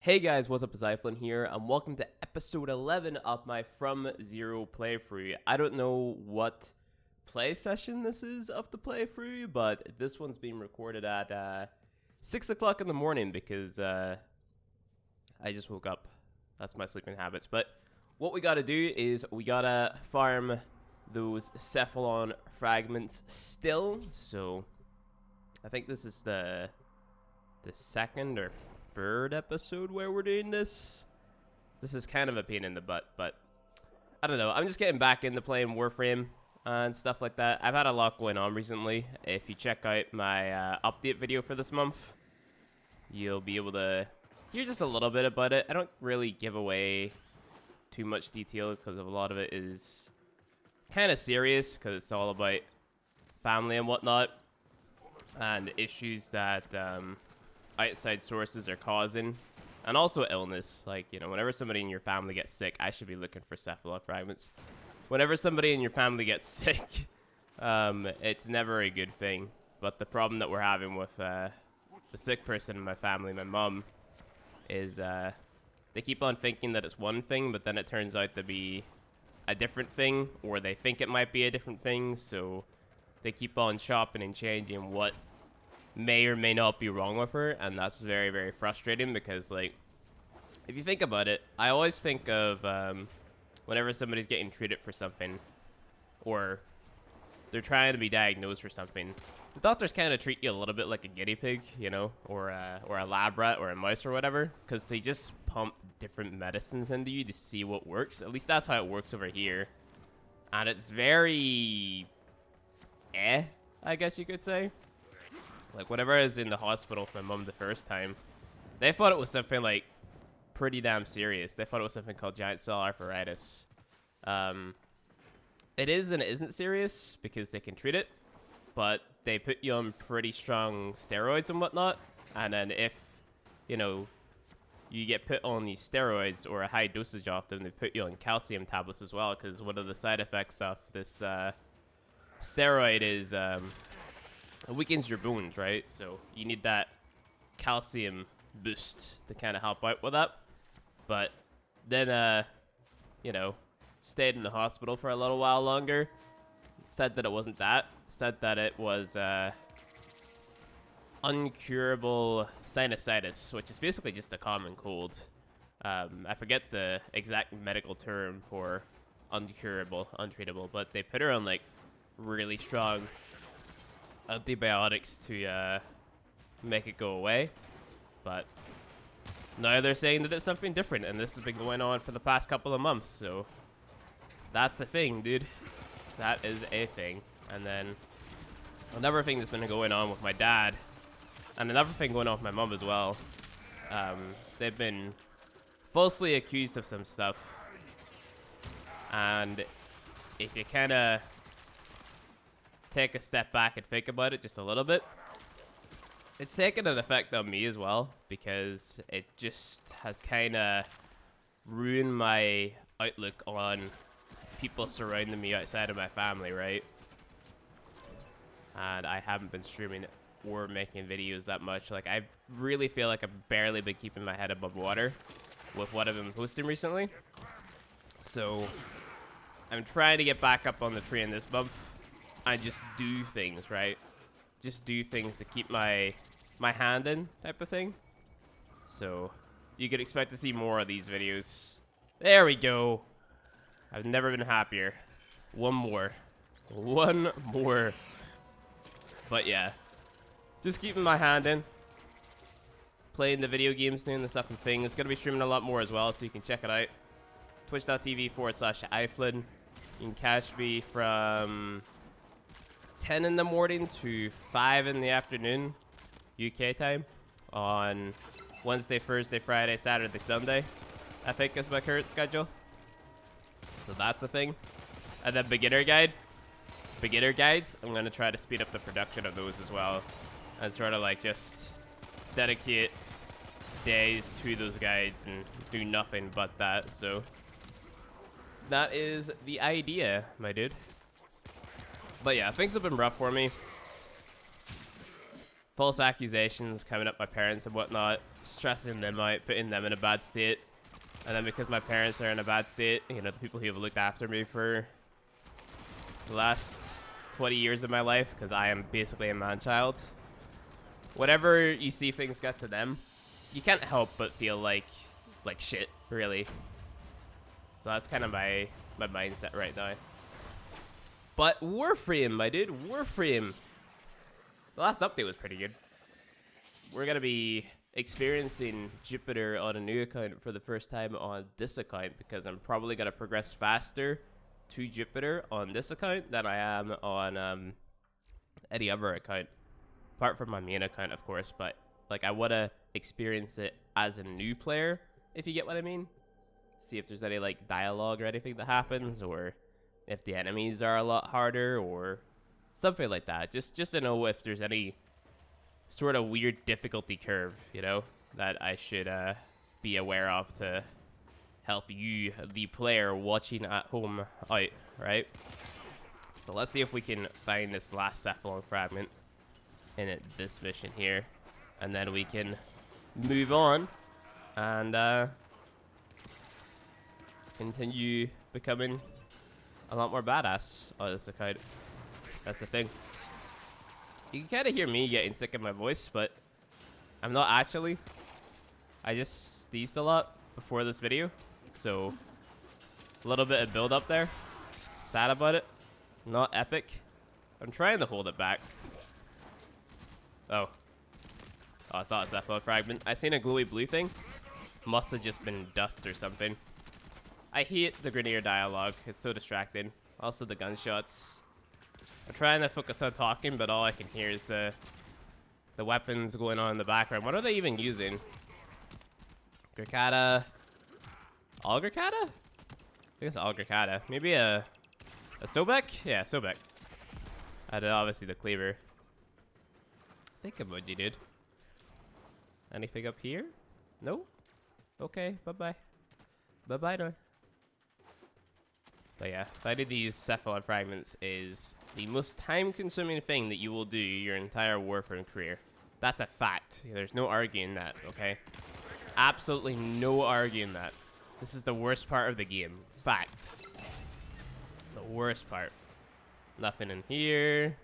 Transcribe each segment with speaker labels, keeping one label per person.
Speaker 1: Hey guys, what's up? It's iFlynn here, and welcome to episode 11 of my From Zero playthrough. I don't know what play session this is of the playthrough, but this one's being recorded at 6 o'clock in the morning because I just woke up. That's my sleeping habits. But what we gotta do is we gotta farm those Cephalon fragments still. So I think this is the second or third episode where we're doing this. This is kind of a pain in the butt, but I don't know. I'm just getting back into playing Warframe and stuff like that. I've had a lot going on recently. If you check out my update video for this month, you'll be able to hear just a little bit about it. I don't really give away too much detail because a lot of it is kind of serious because it's all about family and whatnot and issues that outside sources are causing, and also illness. Like, you know, whenever somebody in your family gets sick, I should be looking for Cephalon fragments. Whenever somebody in your family gets sick, it's never a good thing. But the problem that we're having with the sick person in my family, my mom, is they keep on thinking that it's one thing, but then it turns out to be a different thing, or they think it might be a different thing, so they keep on chopping and changing what may or may not be wrong with her, and that's very, very frustrating because, like, if you think about it, I always think of whenever somebody's getting treated for something or they're trying to be diagnosed for something, the doctors kind of treat you a little bit like a guinea pig, you know, or a lab rat or a mouse or whatever, because they just pump different medicines into you to see what works. At least that's how it works over here, and it's very I guess you could say. Like, whenever I was in the hospital with my mom the first time, they thought it was something, like, pretty damn serious. They thought it was something called giant cell arthritis. It is and it isn't serious because they can treat it, but they put you on pretty strong steroids and whatnot. And then if, you know, you get put on these steroids or a high dosage of them, they put you on calcium tablets as well, because one of the side effects of this steroid is it weakens your bones, right? So you need that calcium boost to kind of help out with that. But then, you know, stayed in the hospital for a little while longer. Said that it wasn't that. Said that it was uncurable sinusitis, which is basically just a common cold. I forget the exact medical term for uncurable, untreatable, but they put her on, like, really strong antibiotics to make it go away. But now they're saying that it's something different, and this has been going on for the past couple of months, so that's a thing, dude. That is a thing. And then another thing that's been going on with my dad, and another thing going on with my mom as well, they've been falsely accused of some stuff, and if you kind of take a step back and think about it just a little bit, it's taken an effect on me as well, because it just has kind of ruined my outlook on people surrounding me outside of my family, right? And I haven't been streaming or making videos that much. Like, I really feel like I've barely been keeping my head above water with what I've been posting recently. So I'm trying to get back up on the train this month. I just do things, right? Just do things to keep my hand in, type of thing. So you could expect to see more of these videos. There we go. I've never been happier. One more. But yeah, just keeping my hand in, playing the video games, doing the stuff and thing. It's gonna be streaming a lot more as well, so you can check it out. Twitch.tv/iFlynn. You can catch me from 10 in the morning to 5 in the afternoon UK time on Wednesday, Thursday, Friday, Saturday, Sunday, I think is my current schedule. So that's a thing. And then beginner guides, I'm going to try to speed up the production of those as well, and sort of like just dedicate days to those guides and do nothing but that. So that is the idea, my dude. But yeah, things have been rough for me. false accusations coming at my parents and whatnot, stressing them out, putting them in a bad state. And then because my parents are in a bad state, you know, the people who have looked after me for the last 20 years of my life, because I am basically a man-child. Whatever you see things get to them, you can't help but feel like shit, really. So that's kind of my mindset right now. But Warframe, my dude, Warframe. The last update was pretty good. We're going to be experiencing Jupiter on a new account for the first time on this account, because I'm probably going to progress faster to Jupiter on this account than I am on any other account. Apart from my main account, of course, but like I want to experience it as a new player, if you get what I mean. See if there's any like dialogue or anything that happens, or if the enemies are a lot harder or something like that. Just to know if there's any sort of weird difficulty curve, you know, that I should be aware of to help you, the player watching at home, out, right? So let's see if we can find this last Cephalon fragment in this mission here, and then we can move on and continue becoming a lot more badass on this account. That's the thing. You can kind of hear me getting sick of my voice, but I'm not actually. I just sneezed a lot before this video, so a little bit of build up there. Sad about it. Not epic. I'm trying to hold it back. Oh, I thought it was that fragment. I seen a glowy blue thing. Must have just been dust or something. I hate the Grenadier dialogue. It's so distracting. Also the gunshots. I'm trying to focus on talking, but all I can hear is the weapons going on in the background. What are they even using? Gricata. All Gricata? I think it's all Gricata. Maybe a Sobek? Yeah, Sobek. And obviously the cleaver. Think emoji, dude. Anything up here? No? Okay, bye-bye. Bye-bye now. But yeah, finding these Cephalon fragments is the most time-consuming thing that you will do your entire Warframe career. That's a fact. There's no arguing that, okay? Absolutely no arguing that. This is the worst part of the game. Fact. The worst part. Nothing in here.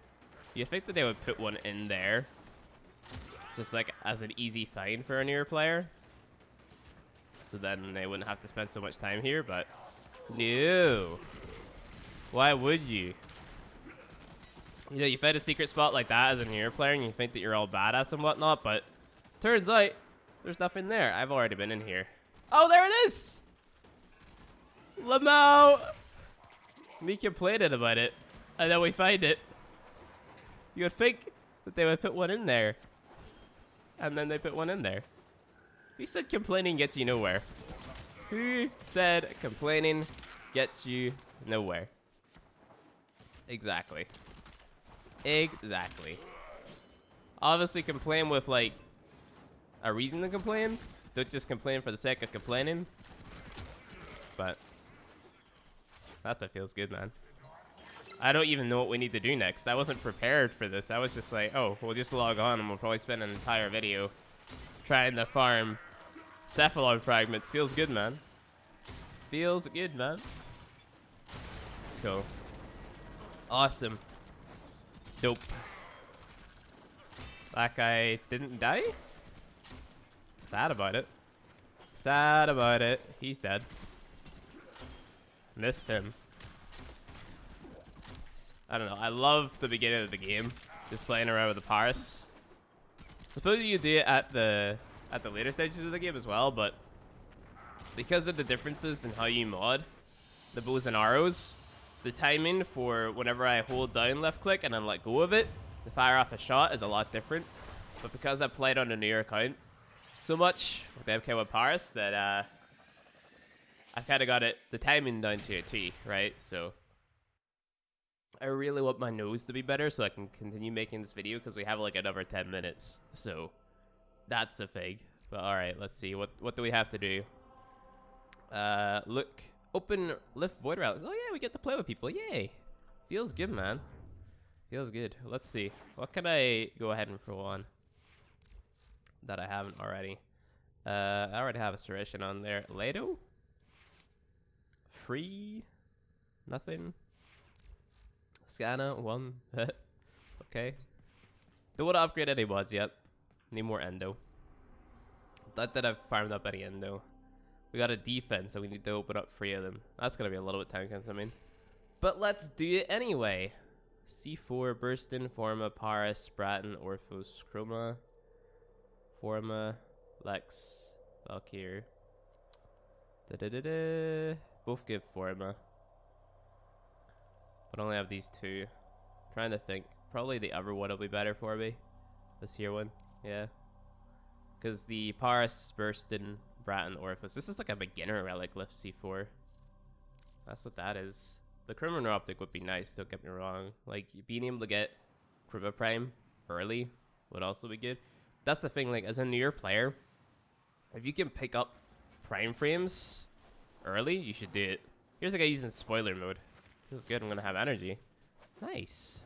Speaker 1: You think that they would put one in there? Just like as an easy find for a newer player? So then they wouldn't have to spend so much time here, but no. Why would you? You know, you find a secret spot like that as a newer player and you think that you're all badass and whatnot, but turns out there's nothing there. I've already been in here. Oh, there it is! Lamau! Me complaining about it, and then we find it. You would think that they would put one in there. And then they put one in there. Who said complaining gets you nowhere? Who said complaining gets you nowhere? Exactly. Exactly. Obviously complain with like a reason to complain. Don't just complain for the sake of complaining. But that's what feels good, man. I don't even know what we need to do next. I wasn't prepared for this. I was just like, oh, we'll just log on and we'll probably spend an entire video trying to farm Cephalon fragments. Feels good, man. Feels good, man. Cool. Awesome. Dope. That guy didn't die? Sad about it. Sad about it. He's dead. Missed him. I don't know. I love the beginning of the game. Just playing around with the Paris. Suppose you do it at the later stages of the game as well, but because of the differences in how you mod the bows and arrows, the timing for whenever I hold down left click and then let go of it to fire off a shot is a lot different. But because I played on a newer account so much with MK1 Paris that I kind of got the timing down to a T, right? So I really want my nose to be better so I can continue making this video because we have like another 10 minutes. So that's a thing. But all right, let's see. What do we have to do? Look, open, lift void relics. Oh yeah, we get to play with people. Yay. Feels good, man. Feels good. Let's see. What can I go ahead and throw on? that I haven't already. I already have a Suration on there. Lado? Free? Nothing? Scanner? 1. Okay. Don't want to upgrade any mods yet. Need more endo. Not that I've farmed up any endo. We got a defense, so we need to open up 3 of them. That's going to be a little bit time consuming. But let's do it anyway. C4, Burstin, Forma, Paris, Spratten, Orphos, Chroma, Forma, Lex, Valkyr. Both give Forma. But only have these 2. Trying to think. Probably the other one will be better for me. This here one. Yeah. Because the Paris, Burstin, Bratton, Orphos. This is like a beginner relic lift C4. That's what that is. The Criminal Optic would be nice, don't get me wrong. Like, being able to get Crypto Prime early would also be good. That's the thing, like, as a newer player, if you can pick up Prime Frames early, you should do it. Here's a guy using spoiler mode. This is good, I'm gonna have energy. Nice.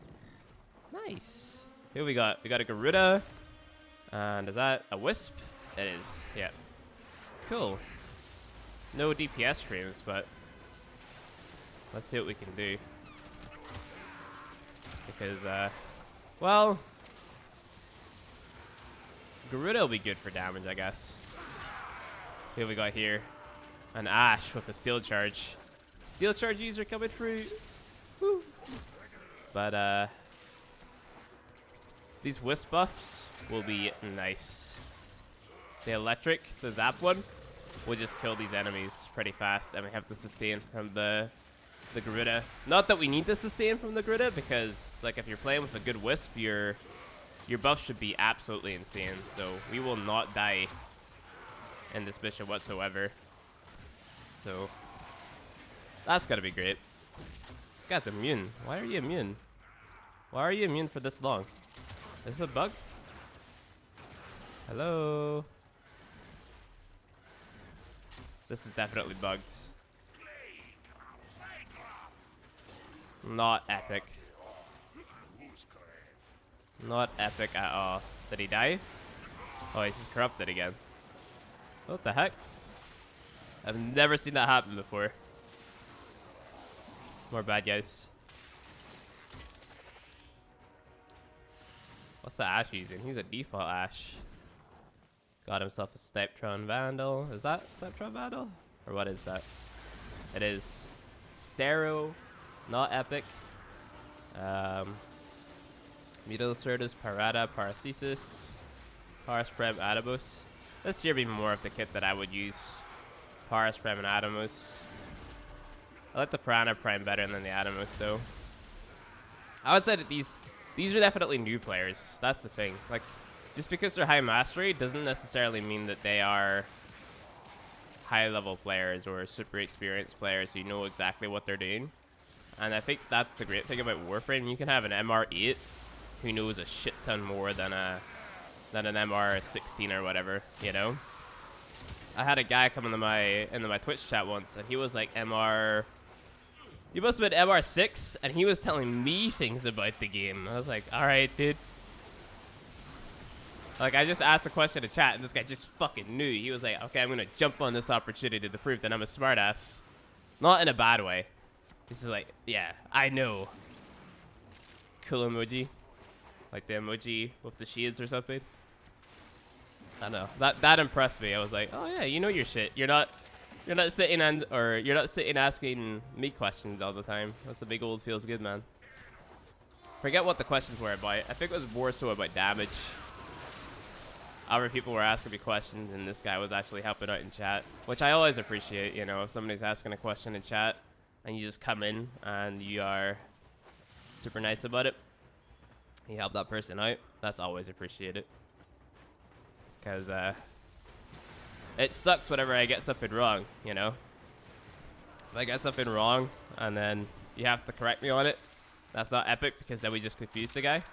Speaker 1: Nice. Here we got a Garuda. And is that a Wisp? It is, yeah. Cool. No DPS frames, but let's see what we can do. Because, well, Garuda will be good for damage, I guess. Here we got here an Ash with a Steel Charge. Steel Charge user coming through. Woo. But, these Wisp buffs will be nice. The Electric, the Zap one, will just kill these enemies pretty fast, and we have to sustain from the Garuda. Not that we need to sustain from the Garuda, because like if you're playing with a good Wisp, your buff should be absolutely insane. So we will not die in this mission whatsoever. So that's gotta be great. This guy's immune. Why are you immune? Why are you immune for this long? Is this a bug? Hello? This is definitely bugged. Not epic. Not epic at all. Did he die? Oh, he's just corrupted again. What the heck? I've never seen that happen before. More bad guys. What's the Ash using? He's a default Ash. Got himself a Steptron Vandal. Is that Steptron Vandal? Or what is that? It is Stero, not epic. Mutilacertus, Parada, Paracesis, Parasprem, Adamos. This here be more of the kit that I would use. Parasprem and Adamos. I like the Piranha Prime better than the Adamos though. I would say that these are definitely new players. That's the thing. Like, just because they're high mastery doesn't necessarily mean that they are high level players or super experienced players who know exactly what they're doing. And I think that's the great thing about Warframe. You can have an MR8 who knows a shit ton more than an MR16 or whatever, you know? I had a guy come into my Twitch chat once, and he was like he must have been MR6, and he was telling me things about the game. I was like, alright, dude. Like, I just asked a question to chat, and this guy just fucking knew. He was like, okay, I'm gonna jump on this opportunity to prove that I'm a smartass. Not in a bad way. He's just like, yeah, I know. Cool emoji. Like the emoji with the shields or something. I don't know. That impressed me. I was like, oh yeah, you know your shit. You're not sitting asking me questions all the time. That's the big old feels good, man. Forget what the questions were about. I think it was more so about damage. Other people were asking me questions, and this guy was actually helping out in chat, which I always appreciate. You know, if somebody's asking a question in chat, and you just come in and you are super nice about it, you help that person out. That's always appreciated. Because it sucks whenever I get something wrong, you know? If I get something wrong and then you have to correct me on it, that's not epic because then we just confuse the guy.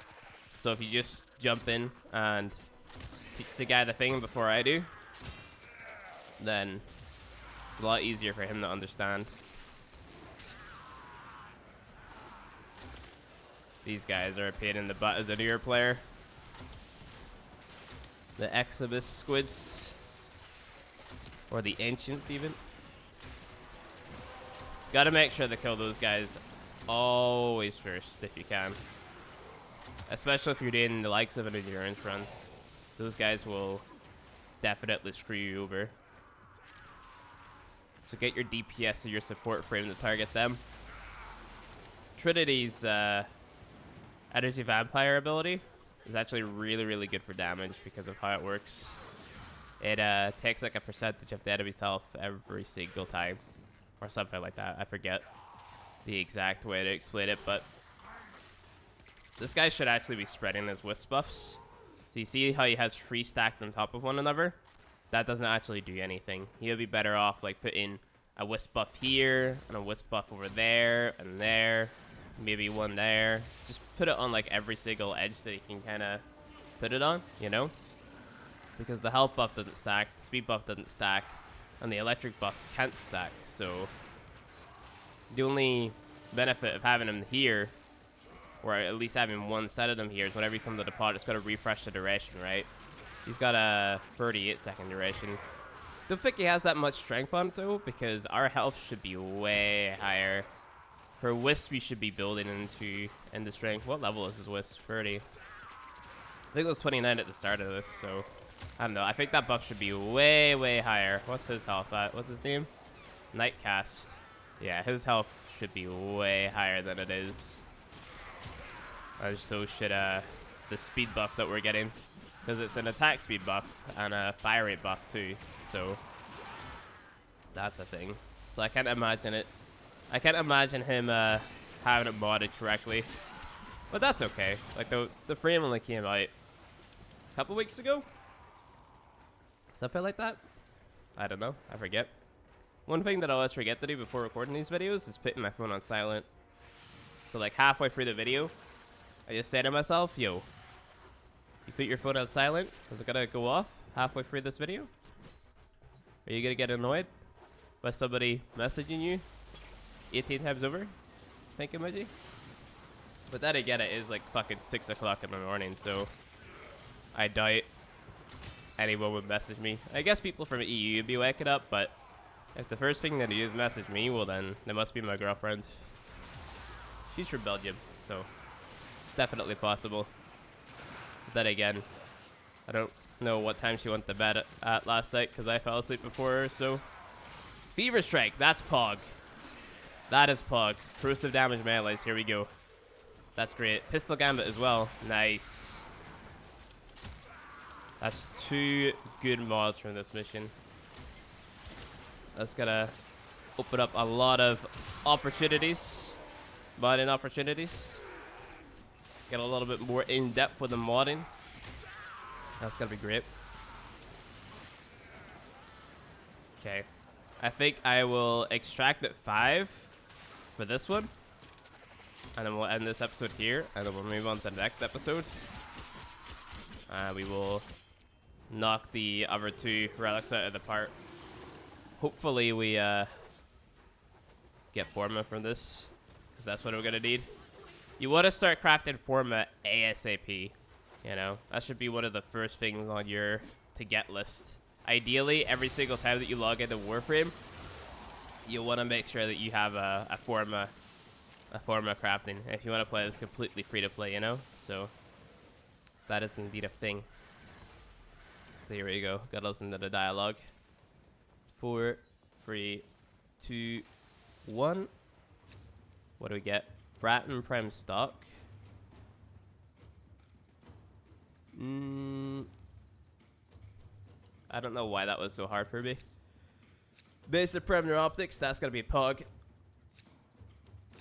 Speaker 1: So if you just jump in and teach the guy the thing before I do, then it's a lot easier for him to understand. These guys are a pain in the butt as a newer player. The Exodus squids. Or the Ancients, even. Gotta make sure to kill those guys always first, if you can. Especially if you're doing the likes of an endurance run. Those guys will definitely screw you over. So get your DPS or your support frame to target them. Trinity's Energy Vampire ability is actually really, really good for damage because of how it works. It takes like a percentage of the enemy's health every single time. Or something like that. I forget the exact way to explain it, but this guy should actually be spreading his wisp buffs. So you see how he has 3 stacked on top of one another? That doesn't actually do anything. He'll be better off like putting a wisp buff here and a wisp buff over there and there, maybe one there. Just put it on like every single edge that you can kind of put it on, you know? Because the health buff doesn't stack, the speed buff doesn't stack, and the electric buff can't stack. So the only benefit of having him here, or at least having one set of them here, is whenever you come to the pod, it's got to refresh the duration, right? He's got a 38-second duration. Don't think he has that much strength on it, though, because our health should be way higher. For Wisp, we should be building into strength. What level is his Wisp? 30. I think it was 29 at the start of this, so I don't know. I think that buff should be way, way higher. What's his health at? What's his name? Nightcast. Yeah, his health should be way higher than it is. So should the speed buff that we're getting. Because it's an attack speed buff and a fire rate buff too. So that's a thing. So I can't imagine it. I can't imagine him having it modded correctly. But that's okay. Like the frame only came out a couple weeks ago. Something like that. I don't know. I forget. One thing that I always forget to do before recording these videos is putting my phone on silent. So like halfway through the video, I just say to myself, yo, you put your phone on silent? Is it gonna go off halfway through this video? Are you gonna get annoyed by somebody messaging you 18 times over? Thank you, emoji. But then again, it is like fucking 6 o'clock in the morning, so I doubt anyone would message me. I guess people from EU would be waking up, but if the first thing they do is message me, well then, they must be my girlfriend. She's from Belgium, so it's definitely possible. But then again, I don't know what time she went to bed at last night, because I fell asleep before her, so. Fever Strike, that's Pog. That is Pog. Corrosive damage melees, here we go. That's great. Pistol Gambit as well. Nice. That's 2 good mods from this mission. That's gonna open up a lot of opportunities. Modding opportunities. Get a little bit more in-depth with the modding. That's gonna be great. Okay. I think I will extract at 5 for this one. And then we'll end this episode here. And then we'll move on to the next episode. We will knock the other 2 relics out of the park. Hopefully we get Forma from this. Because that's what we're going to need. You want to start crafting Forma ASAP. You know, that should be one of the first things on your to-get list. Ideally, every single time that you log into Warframe, you want to make sure that you have a Forma crafting. If you want to play this completely free-to-play, you know? So, that is indeed a thing. So here we go. Gotta listen to the dialogue. 4, 3, 2, 1. What do we get? Bratton Prime stock. I don't know why that was so hard for me. Mesa Prime Neuroptics, that's gonna be Pog.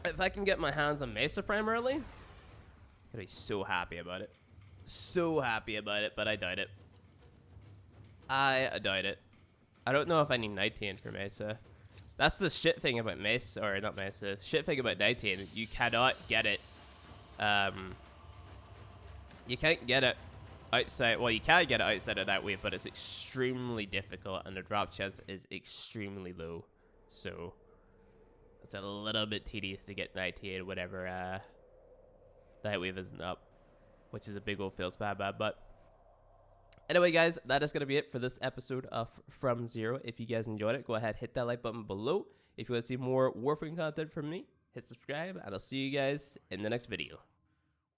Speaker 1: If I can get my hands on Mesa Prime early, I'm gonna be so happy about it. So happy about it, but I doubt it. I doubt it. I don't know if I need 19 for Mesa. That's the shit thing about Mesa, or not Mesa. Shit thing about 19. You cannot get it. You can't get it outside. Well, you can get it outside of that way, but it's extremely difficult, and the drop chance is extremely low. So it's a little bit tedious to get 19 whenever that wave isn't up, which is a big old feels bad, but Anyway, guys, that is going to be it for this episode of From Zero. If you guys enjoyed it, go ahead, hit that like button below. If you want to see more Warframe content from me, hit subscribe, and I'll see you guys in the next video.